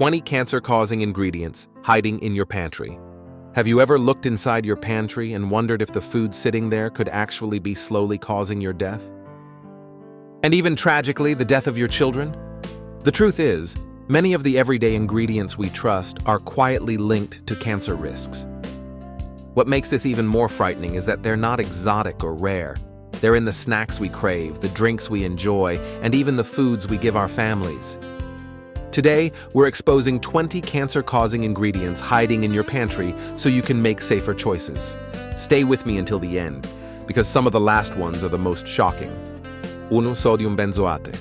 20 cancer-causing ingredients hiding in your pantry. Have you ever looked inside your pantry and wondered if the food sitting there could actually be slowly causing your death? And even tragically, the death of your children? The truth is, many of the everyday ingredients we trust are quietly linked to cancer risks. What makes this even more frightening is that they're not exotic or rare. They're in the snacks we crave, the drinks we enjoy, and even the foods we give our families. Today, we're exposing 20 cancer-causing ingredients hiding in your pantry so you can make safer choices. Stay with me until the end, because some of the last ones are the most shocking. 1. Sodium benzoate.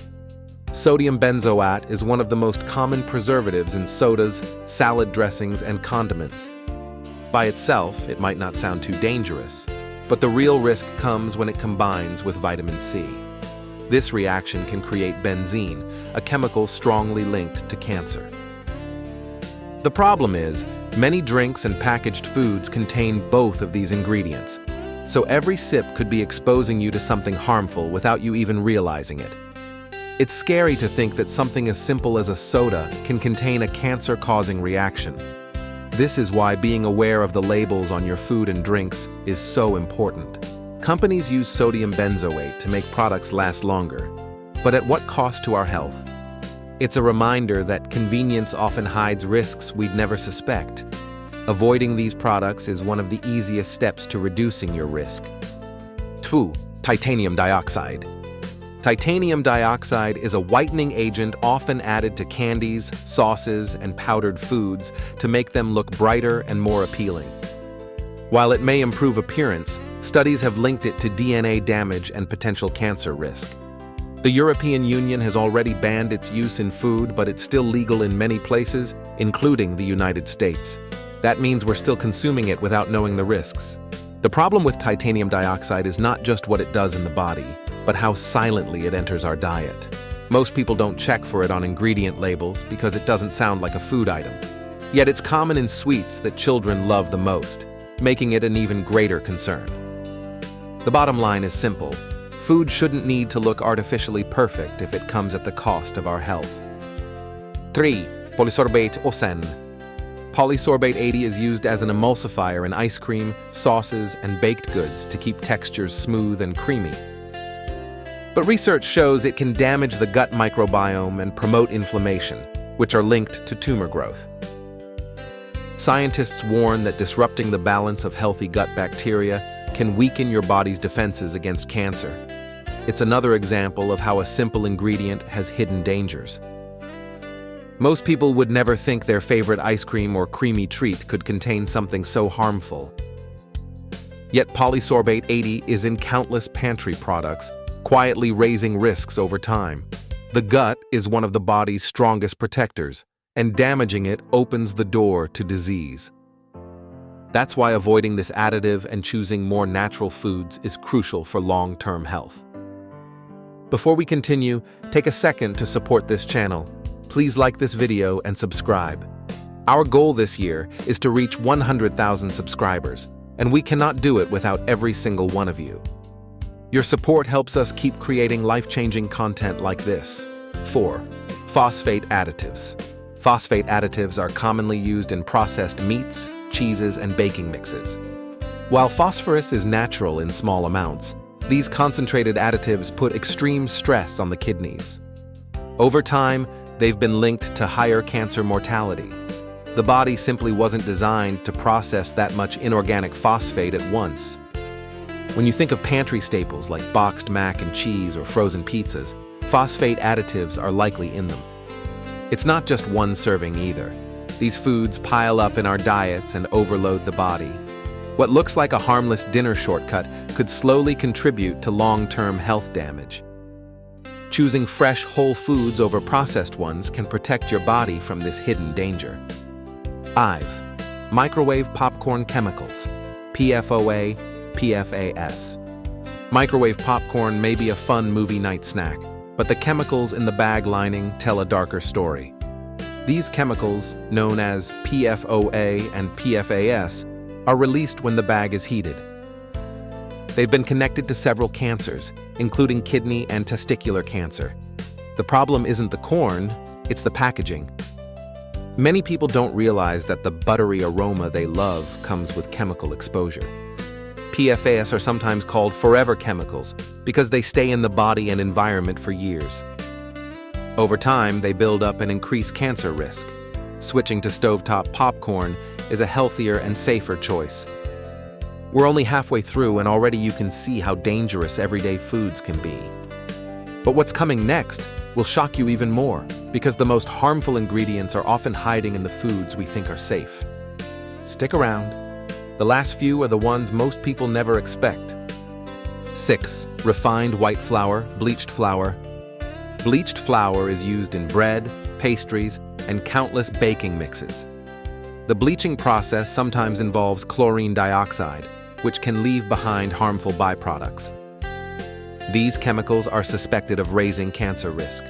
Sodium benzoate is one of the most common preservatives in sodas, salad dressings, and condiments. By itself, it might not sound too dangerous, but the real risk comes when it combines with vitamin C. This reaction can create benzene, a chemical strongly linked to cancer. The problem is, many drinks and packaged foods contain both of these ingredients, so every sip could be exposing you to something harmful without you even realizing it. It's scary to think that something as simple as a soda can contain a cancer-causing reaction. This is why being aware of the labels on your food and drinks is so important. Companies use sodium benzoate to make products last longer, but at what cost to our health? It's a reminder that convenience often hides risks we'd never suspect. Avoiding these products is one of the easiest steps to reducing your risk. 2. Titanium dioxide. Titanium dioxide is a whitening agent often added to candies, sauces, and powdered foods to make them look brighter and more appealing. While it may improve appearance, studies have linked it to DNA damage and potential cancer risk. The European Union has already banned its use in food, but it's still legal in many places, including the United States. That means we're still consuming it without knowing the risks. The problem with titanium dioxide is not just what it does in the body, but how silently it enters our diet. Most people don't check for it on ingredient labels because it doesn't sound like a food item. Yet it's common in sweets that children love the most, making it an even greater concern. The bottom line is simple. Food shouldn't need to look artificially perfect if it comes at the cost of our health. 3. Polysorbate 80. Polysorbate 80 is used as an emulsifier in ice cream, sauces, and baked goods to keep textures smooth and creamy. But research shows it can damage the gut microbiome and promote inflammation, which are linked to tumor growth. Scientists warn that disrupting the balance of healthy gut bacteria can weaken your body's defenses against cancer. It's another example of how a simple ingredient has hidden dangers. Most people would never think their favorite ice cream or creamy treat could contain something so harmful. Yet polysorbate 80 is in countless pantry products, quietly raising risks over time. The gut is one of the body's strongest protectors, and damaging it opens the door to disease. That's why avoiding this additive and choosing more natural foods is crucial for long-term health. Before we continue, take a second to support this channel. Please like this video and subscribe. Our goal this year is to reach 100,000 subscribers, and we cannot do it without every single one of you. Your support helps us keep creating life-changing content like this. 4. Phosphate additives. Phosphate additives are commonly used in processed meats, cheeses, and baking mixes. While phosphorus is natural in small amounts, these concentrated additives put extreme stress on the kidneys. Over time, they've been linked to higher cancer mortality. The body simply wasn't designed to process that much inorganic phosphate at once. When you think of pantry staples like boxed mac and cheese or frozen pizzas, phosphate additives are likely in them. It's not just one serving either. These foods pile up in our diets and overload the body. What looks like a harmless dinner shortcut could slowly contribute to long-term health damage. Choosing fresh, whole foods over processed ones can protect your body from this hidden danger. 5. Microwave popcorn chemicals. PFOA, PFAS. Microwave popcorn may be a fun movie night snack, but the chemicals in the bag lining tell a darker story. These chemicals, known as PFOA and PFAS, are released when the bag is heated. They've been connected to several cancers, including kidney and testicular cancer. The problem isn't the corn, it's the packaging. Many people don't realize that the buttery aroma they love comes with chemical exposure. PFAS are sometimes called forever chemicals because they stay in the body and environment for years. Over time, they build up and increase cancer risk. Switching to stovetop popcorn is a healthier and safer choice. We're only halfway through and already you can see how dangerous everyday foods can be. But what's coming next will shock you even more because the most harmful ingredients are often hiding in the foods we think are safe. Stick around. The last few are the ones most people never expect. 6. Refined white flour, bleached flour. Bleached flour is used in bread, pastries, and countless baking mixes. The bleaching process sometimes involves chlorine dioxide, which can leave behind harmful byproducts. These chemicals are suspected of raising cancer risk.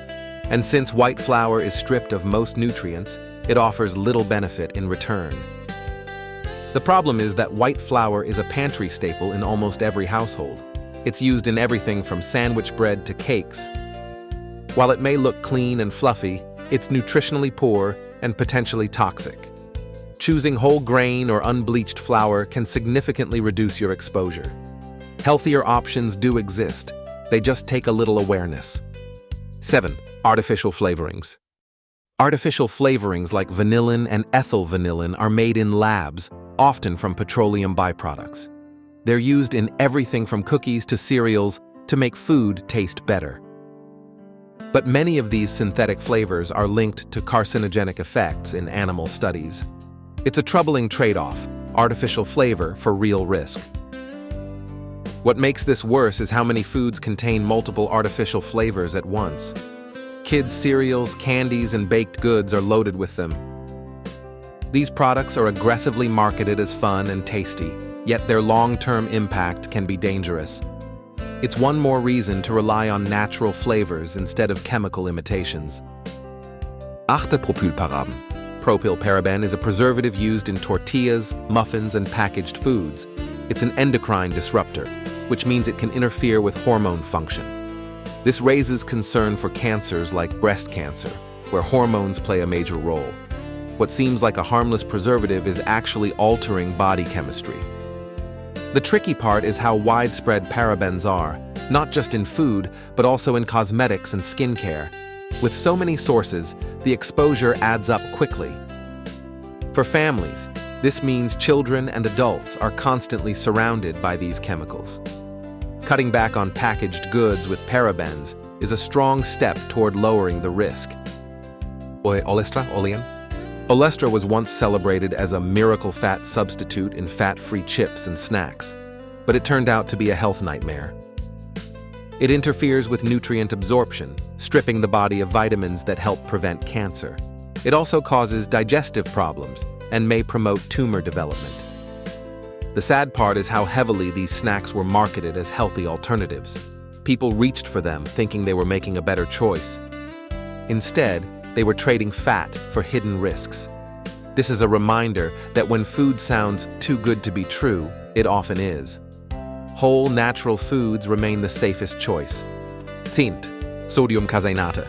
And since white flour is stripped of most nutrients, it offers little benefit in return. The problem is that white flour is a pantry staple in almost every household. It's used in everything from sandwich bread to cakes. While it may look clean and fluffy, it's nutritionally poor and potentially toxic. Choosing whole grain or unbleached flour can significantly reduce your exposure. Healthier options do exist. They just take a little awareness. 7. Artificial flavorings. Artificial flavorings like vanillin and ethyl vanillin are made in labs, often from petroleum byproducts. They're used in everything from cookies to cereals to make food taste better. But many of these synthetic flavors are linked to carcinogenic effects in animal studies. It's a troubling trade-off, artificial flavor for real risk. What makes this worse is how many foods contain multiple artificial flavors at once. Kids' cereals, candies, and baked goods are loaded with them. These products are aggressively marketed as fun and tasty, yet their long-term impact can be dangerous. It's one more reason to rely on natural flavors instead of chemical imitations. 8. Propylparaben. Propylparaben is a preservative used in tortillas, muffins, and packaged foods. It's an endocrine disruptor, which means it can interfere with hormone function. This raises concern for cancers like breast cancer, where hormones play a major role. What seems like a harmless preservative is actually altering body chemistry. The tricky part is how widespread parabens are, not just in food, but also in cosmetics and skincare. With so many sources, the exposure adds up quickly. For families, this means children and adults are constantly surrounded by these chemicals. Cutting back on packaged goods with parabens is a strong step toward lowering the risk. Olestra was once celebrated as a miracle fat substitute in fat-free chips and snacks, but it turned out to be a health nightmare. It interferes with nutrient absorption, stripping the body of vitamins that help prevent cancer. It also causes digestive problems and may promote tumor development. The sad part is how heavily these snacks were marketed as healthy alternatives. People reached for them thinking they were making a better choice. Instead, they were trading fat for hidden risks. This is a reminder that when food sounds too good to be true, it often is. Whole, natural foods remain the safest choice. 10. Sodium caseinate.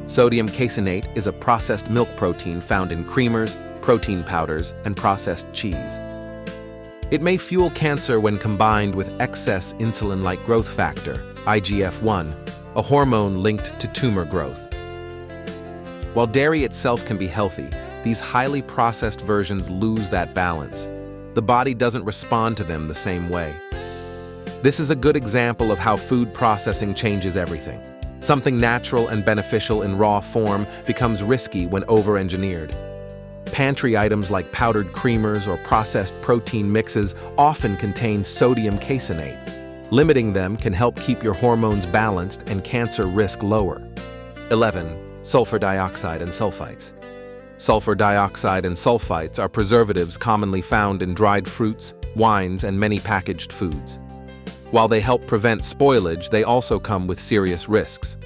Sodium caseinate is a processed milk protein found in creamers, protein powders, and processed cheese. It may fuel cancer when combined with excess insulin-like growth factor, IGF-1, a hormone linked to tumor growth. While dairy itself can be healthy, these highly processed versions lose that balance. The body doesn't respond to them the same way. This is a good example of how food processing changes everything. Something natural and beneficial in raw form becomes risky when over-engineered. Pantry items like powdered creamers or processed protein mixes often contain sodium caseinate. Limiting them can help keep your hormones balanced and cancer risk lower. 11. Sulfur dioxide and sulfites. Sulfur dioxide and sulfites are preservatives commonly found in dried fruits, wines, and many packaged foods. While they help prevent spoilage, they also come with serious risks.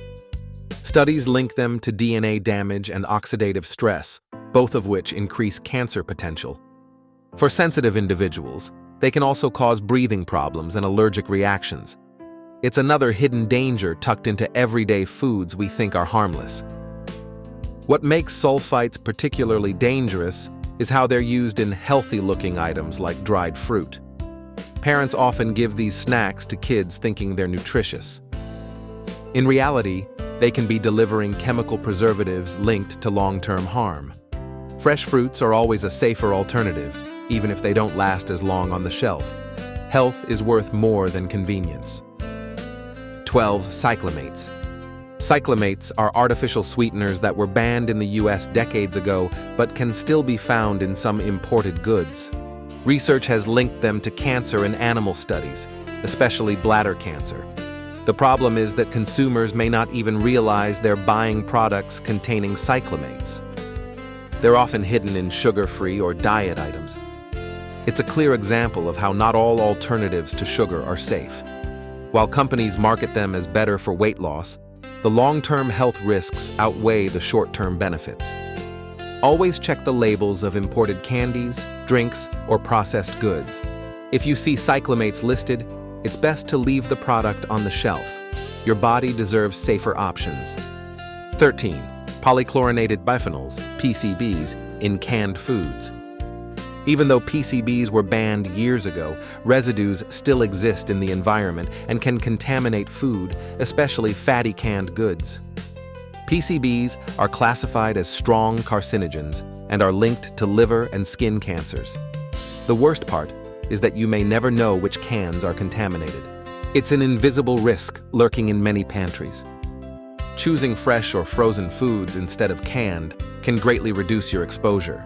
Studies link them to DNA damage and oxidative stress, both of which increase cancer potential. For sensitive individuals, they can also cause breathing problems and allergic reactions. It's another hidden danger tucked into everyday foods we think are harmless. What makes sulfites particularly dangerous is how they're used in healthy-looking items like dried fruit. Parents often give these snacks to kids thinking they're nutritious. In reality, they can be delivering chemical preservatives linked to long-term harm. Fresh fruits are always a safer alternative, even if they don't last as long on the shelf. Health is worth more than convenience. 12. Cyclamates. Cyclamates are artificial sweeteners that were banned in the US decades ago, but can still be found in some imported goods. Research has linked them to cancer in animal studies, especially bladder cancer. The problem is that consumers may not even realize they're buying products containing cyclamates. They're often hidden in sugar-free or diet items. It's a clear example of how not all alternatives to sugar are safe. While companies market them as better for weight loss, the long-term health risks outweigh the short-term benefits. Always check the labels of imported candies, drinks, or processed goods. If you see cyclamates listed, it's best to leave the product on the shelf. Your body deserves safer options. 13. Polychlorinated biphenyls, PCBs, in canned foods. Even though PCBs were banned years ago, residues still exist in the environment and can contaminate food, especially fatty canned goods. PCBs are classified as strong carcinogens and are linked to liver and skin cancers. The worst part is that you may never know which cans are contaminated. It's an invisible risk lurking in many pantries. Choosing fresh or frozen foods instead of canned can greatly reduce your exposure.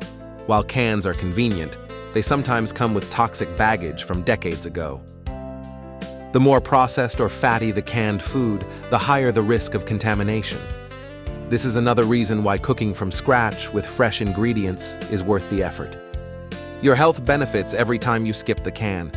While cans are convenient, they sometimes come with toxic baggage from decades ago. The more processed or fatty the canned food, the higher the risk of contamination. This is another reason why cooking from scratch with fresh ingredients is worth the effort. Your health benefits every time you skip the can.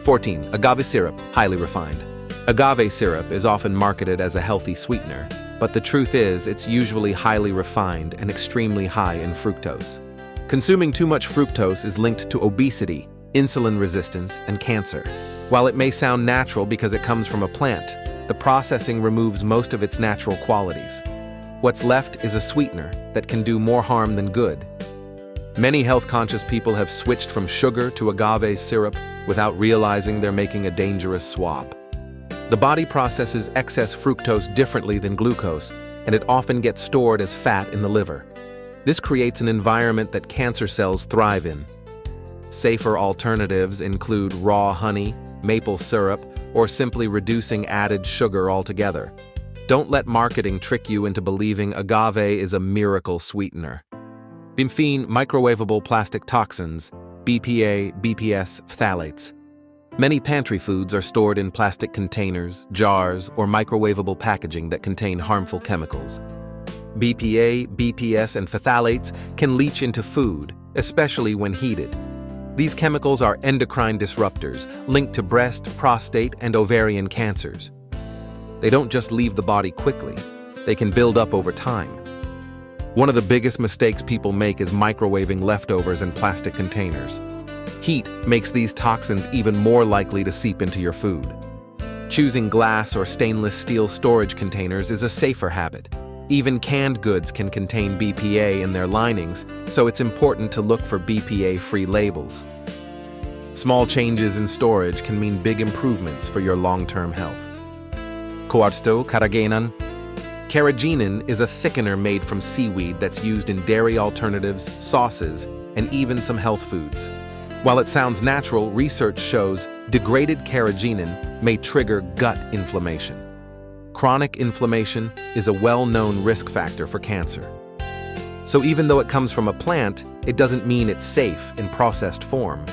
14. Agave syrup, highly refined. Agave syrup is often marketed as a healthy sweetener, but the truth is it's usually highly refined and extremely high in fructose. Consuming too much fructose is linked to obesity, insulin resistance, and cancer. While it may sound natural because it comes from a plant, the processing removes most of its natural qualities. What's left is a sweetener that can do more harm than good. Many health-conscious people have switched from sugar to agave syrup without realizing they're making a dangerous swap. The body processes excess fructose differently than glucose, and it often gets stored as fat in the liver. This creates an environment that cancer cells thrive in. Safer alternatives include raw honey, maple syrup, or simply reducing added sugar altogether. Don't let marketing trick you into believing agave is a miracle sweetener. Bimphene microwavable plastic toxins, BPA, BPS, phthalates. Many pantry foods are stored in plastic containers, jars, or microwavable packaging that contain harmful chemicals. BPA, BPS, and phthalates can leach into food, especially when heated. These chemicals are endocrine disruptors linked to breast, prostate, and ovarian cancers. They don't just leave the body quickly, they can build up over time. One of the biggest mistakes people make is microwaving leftovers in plastic containers. Heat makes these toxins even more likely to seep into your food. Choosing glass or stainless steel storage containers is a safer habit. Even canned goods can contain BPA in their linings, so it's important to look for BPA-free labels. Small changes in storage can mean big improvements for your long-term health. Cuarto carrageenan. Carrageenan is a thickener made from seaweed that's used in dairy alternatives, sauces, and even some health foods. While it sounds natural, research shows degraded carrageenan may trigger gut inflammation. Chronic inflammation is a well-known risk factor for cancer. So even though it comes from a plant, it doesn't mean it's safe in processed form.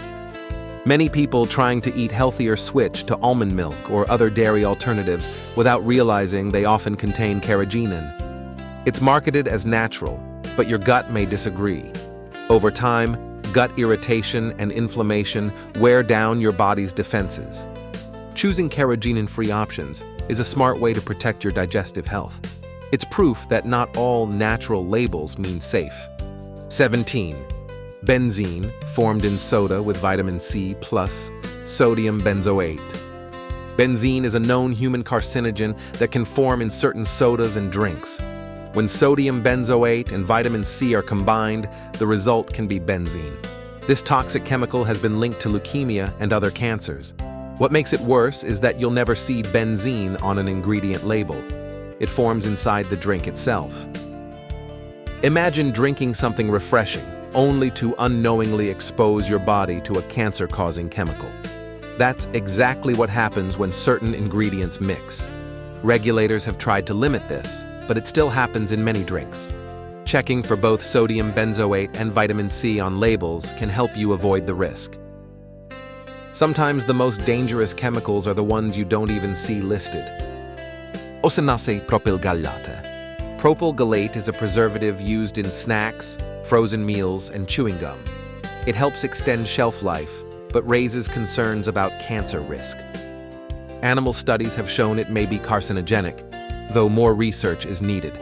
Many people trying to eat healthier switch to almond milk or other dairy alternatives without realizing they often contain carrageenan. It's marketed as natural, but your gut may disagree. Over time, gut irritation and inflammation wear down your body's defenses. Choosing carrageenan-free options is a smart way to protect your digestive health. It's proof that not all natural labels mean safe. 17. Benzene, formed in soda with vitamin C plus sodium benzoate. Benzene is a known human carcinogen that can form in certain sodas and drinks. When sodium benzoate and vitamin C are combined, the result can be benzene. This toxic chemical has been linked to leukemia and other cancers. What makes it worse is that you'll never see benzene on an ingredient label. It forms inside the drink itself. Imagine drinking something refreshing, only to unknowingly expose your body to a cancer-causing chemical. That's exactly what happens when certain ingredients mix. Regulators have tried to limit this, but it still happens in many drinks. Checking for both sodium benzoate and vitamin C on labels can help you avoid the risk. Sometimes the most dangerous chemicals are the ones you don't even see listed. Osanase propylgalate. Propylgalate is a preservative used in snacks, frozen meals, and chewing gum. It helps extend shelf life, but raises concerns about cancer risk. Animal studies have shown it may be carcinogenic, though more research is needed.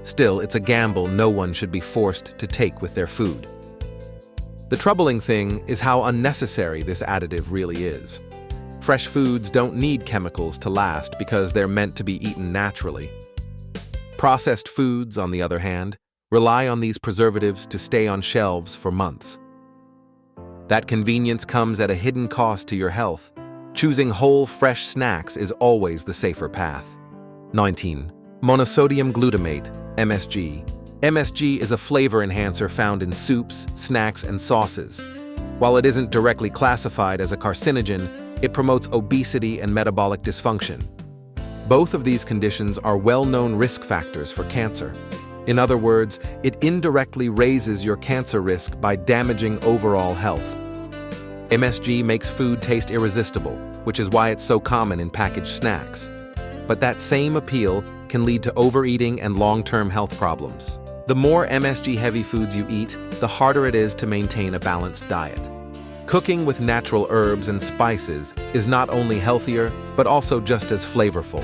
Still, it's a gamble no one should be forced to take with their food. The troubling thing is how unnecessary this additive really is. Fresh foods don't need chemicals to last because they're meant to be eaten naturally. Processed foods, on the other hand, rely on these preservatives to stay on shelves for months. That convenience comes at a hidden cost to your health. Choosing whole, fresh snacks is always the safer path. 19. Monosodium glutamate, MSG. MSG is a flavor enhancer found in soups, snacks, and sauces. While it isn't directly classified as a carcinogen, it promotes obesity and metabolic dysfunction. Both of these conditions are well-known risk factors for cancer. In other words, it indirectly raises your cancer risk by damaging overall health. MSG makes food taste irresistible, which is why it's so common in packaged snacks. But that same appeal can lead to overeating and long-term health problems. The more MSG-heavy foods you eat, the harder it is to maintain a balanced diet. Cooking with natural herbs and spices is not only healthier, but also just as flavorful.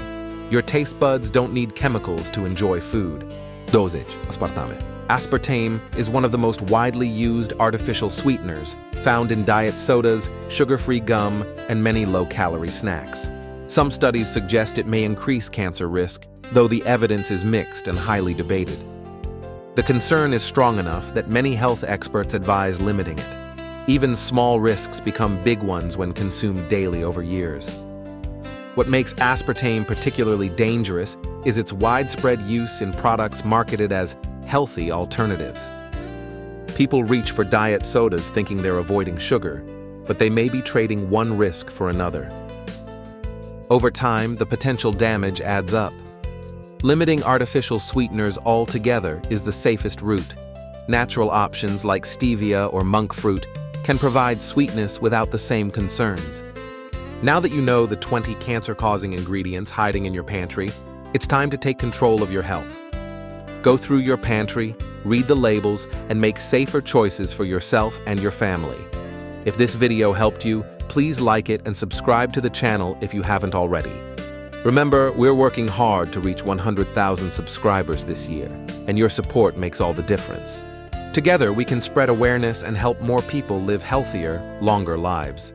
Your taste buds don't need chemicals to enjoy food. Dosage: aspartame. Aspartame is one of the most widely used artificial sweeteners, found in diet sodas, sugar-free gum, and many low-calorie snacks. Some studies suggest it may increase cancer risk, though the evidence is mixed and highly debated. The concern is strong enough that many health experts advise limiting it. Even small risks become big ones when consumed daily over years. What makes aspartame particularly dangerous is its widespread use in products marketed as healthy alternatives. People reach for diet sodas thinking they're avoiding sugar, but they may be trading one risk for another. Over time, the potential damage adds up. Limiting artificial sweeteners altogether is the safest route. Natural options like stevia or monk fruit can provide sweetness without the same concerns. Now that you know the 20 cancer-causing ingredients hiding in your pantry, it's time to take control of your health. Go through your pantry, read the labels, and make safer choices for yourself and your family. If this video helped you, please like it and subscribe to the channel if you haven't already. Remember, we're working hard to reach 100,000 subscribers this year, and your support makes all the difference. Together, we can spread awareness and help more people live healthier, longer lives.